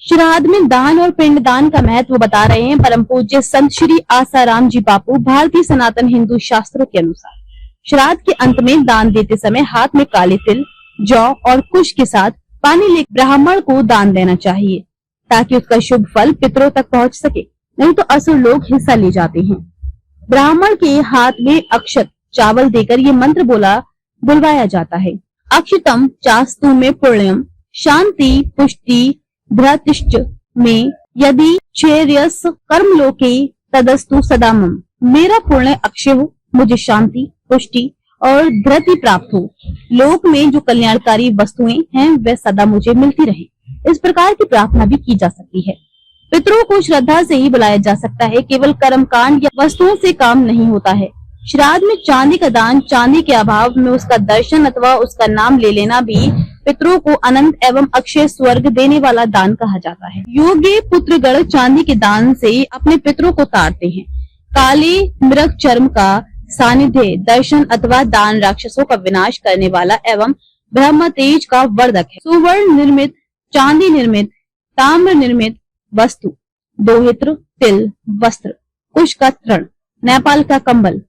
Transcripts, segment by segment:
श्राद्ध में दान और पिंडदान का महत्व बता रहे हैं परम पूज्य संत श्री आसाराम जी बापू। भारतीय सनातन हिंदू शास्त्रों के अनुसार श्राद्ध के अंत में दान देते समय हाथ में काले तिल, जौ और कुश के साथ पानी लेकर ब्राह्मण को दान देना चाहिए ताकि उसका शुभ फल पितरों तक पहुंच सके, नहीं तो असुर लोग हिस्सा ले जाते हैं। ब्राह्मण के हाथ में अक्षत चावल देकर ये मंत्र बुलवाया जाता है। अक्षतम चास्तु में पुण्यम शांति पुष्टि भ्रातिश्च में यदि चेर्यस कर्म लोके तदस्तु सदामम। मेरा पुण्य अक्षय हो, मुझे शांति पुष्टि और धृति प्राप्त हो, लोक में जो कल्याणकारी वस्तुएं हैं वे सदा मुझे मिलती रहे। इस प्रकार की प्रार्थना भी की जा सकती है। पितरों को श्रद्धा से ही बुलाया जा सकता है, केवल कर्मकांड या वस्तुओं से काम नहीं होता है। श्राद्ध में चांदी का दान, चांदी के अभाव में उसका दर्शन अथवा उसका नाम ले लेना भी पितरों को अनंत एवं अक्षय स्वर्ग देने वाला दान कहा जाता है। योग्य पुत्रगण चांदी के दान से अपने पितरों को तारते हैं। काले मृग चर्म का सानिध्य दर्शन अथवा दान राक्षसों का विनाश करने वाला एवं ब्रह्म तेज का वर्धक है। सुवर्ण निर्मित, चांदी निर्मित, ताम्र निर्मित वस्तु, दोहित्र, तिल, वस्त्र, कुश का तृण, नेपाल का कंबल,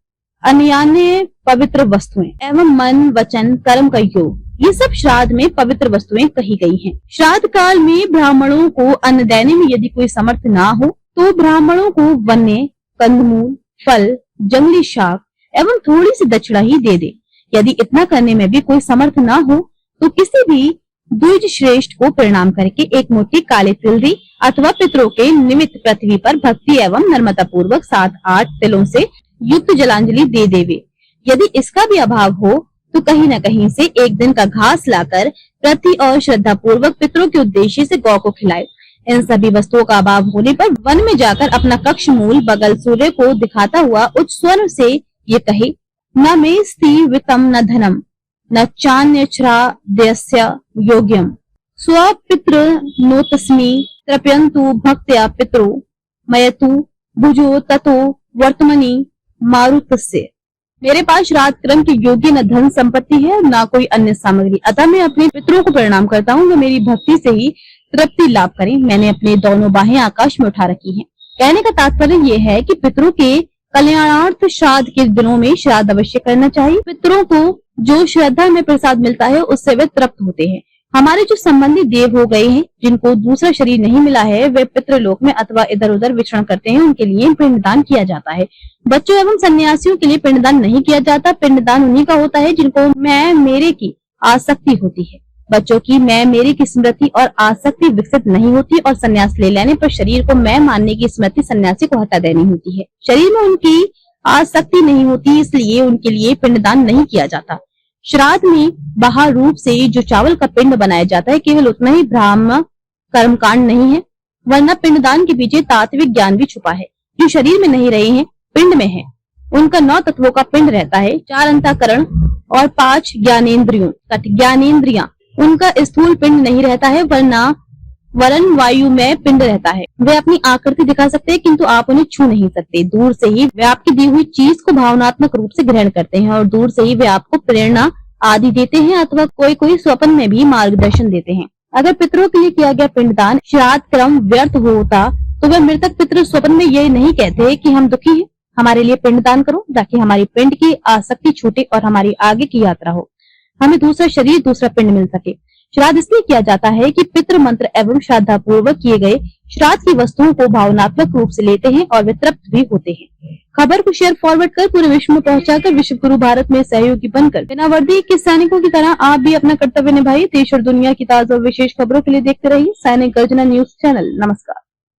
अन्य पवित्र वस्तुएं एवं मन वचन कर्म का योग, ये सब श्राद्ध में पवित्र वस्तुएं कही गई हैं। श्राद्ध काल में ब्राह्मणों को अन्न देने में यदि कोई समर्थ ना हो तो ब्राह्मणों को वन्य, कंदमूल, फल, जंगली शाक एवं थोड़ी सी दक्षिणा ही दे दे। यदि इतना करने में भी कोई समर्थ ना हो तो किसी भी द्विज श्रेष्ठ को प्रणाम करके एक मुट्ठी काले तिल दी अथवा पितरों के निमित्त पृथ्वी पर भक्ति एवं नम्रता पूर्वक 7-8 तिलों से युक्त जलांजलि दे देवे। यदि इसका भी अभाव हो तो कहीं न कहीं से एक दिन का घास लाकर प्रति और श्रद्धा पूर्वक पितरों के उद्देश्य से गौ को खिलाए। इन सभी वस्तुओं का अभाव होने पर वन में जाकर अपना कक्ष मूल बगल सूर्य को दिखाता हुआ उच्च स्वर से ये कहे, न मे स्ति वित्तम न धनम न चान्यच्छ्राद्यस्य योग्यम स्वपितृ नोतस्मि तृप्यन्तु भक्त्या पितरो मयतु भुजो ततो वर्तमनि मारुतस्य। मेरे पास श्राद्ध क्रम के योग्य न धन संपत्ति है न कोई अन्य सामग्री, अतः मैं अपने पितरों को प्रणाम करता हूँ, वे मेरी भक्ति से ही तृप्ति लाभ करें। मैंने अपने दोनों बाहें आकाश में उठा रखी हैं। कहने का तात्पर्य ये है कि पितरों के कल्याणार्थ श्राद्ध के दिनों में श्राद्ध अवश्य करना चाहिए। पितरों को जो श्रद्धा में प्रसाद मिलता है उससे वे तृप्त होते हैं। हमारे जो संबंधी देव हो गए हैं, जिनको दूसरा शरीर नहीं मिला है, वे पितृलोक में अथवा इधर उधर विचरण करते हैं, उनके लिए पिंडदान किया जाता है। बच्चों एवं सन्यासियों के लिए पिंडदान नहीं किया जाता। पिंडदान उन्हीं का होता है जिनको मैं मेरे की आसक्ति होती है। बच्चों की मैं मेरे की स्मृति और आसक्ति विकसित नहीं होती और संन्यास ले लेने पर शरीर को मैं मानने की स्मृति सन्यासी को हटा देनी होती है। शरीर में उनकी आसक्ति नहीं होती, इसलिए उनके लिए पिंडदान नहीं किया जाता। श्राद्ध में बाह्य रूप से जो चावल का पिंड बनाया जाता है केवल उतना ही ब्राह्म कर्मकांड नहीं है, वरना पिंडदान के पीछे तात्विक ज्ञान भी छुपा है। जो शरीर में नहीं रहे हैं पिंड में है, उनका 9 तत्वों का पिंड रहता है, 4 अंतःकरण और 5 ज्ञानेंद्रियां। उनका स्थूल पिंड नहीं रहता है, वरन वायु में पिंड रहता है। वे अपनी आकृति दिखा सकते हैं किंतु आप उन्हें छू नहीं सकते। दूर से ही वे आपकी दी हुई चीज को भावनात्मक रूप से ग्रहण करते हैं और दूर से ही वे आपको प्रेरणा आदि देते हैं अथवा कोई स्वप्न में भी मार्गदर्शन देते हैं। अगर पितरों के लिए किया गया पिंडदान श्राद्ध क्रम व्यर्थ होता तो वे मृतक पितृ स्वप्न में ये नहीं कहते कि हम दुखी हैं, हमारे लिए पिंडदान करो ताकि हमारी पिंड की आसक्ति छूटे और हमारी आगे की यात्रा हो, हमें दूसरा शरीर दूसरा पिंड मिल सके। श्राद्ध इसलिए किया जाता है कि पितृ मंत्र एवं श्रद्धा पूर्वक किए गए श्राद्ध की वस्तुओं को भावनात्मक रूप से लेते हैं और वे तृप्त भी होते हैं। खबर को शेयर फॉरवर्ड कर पूरे विश्व में पहुंचाकर विश्व गुरु भारत में सहयोगी बनकर बिना वर्दी के सैनिकों की तरह आप भी अपना कर्तव्य निभाइए। देश और दुनिया की ताजा और विशेष खबरों के लिए देखते रहिए सैनिक गर्जना न्यूज चैनल। नमस्कार।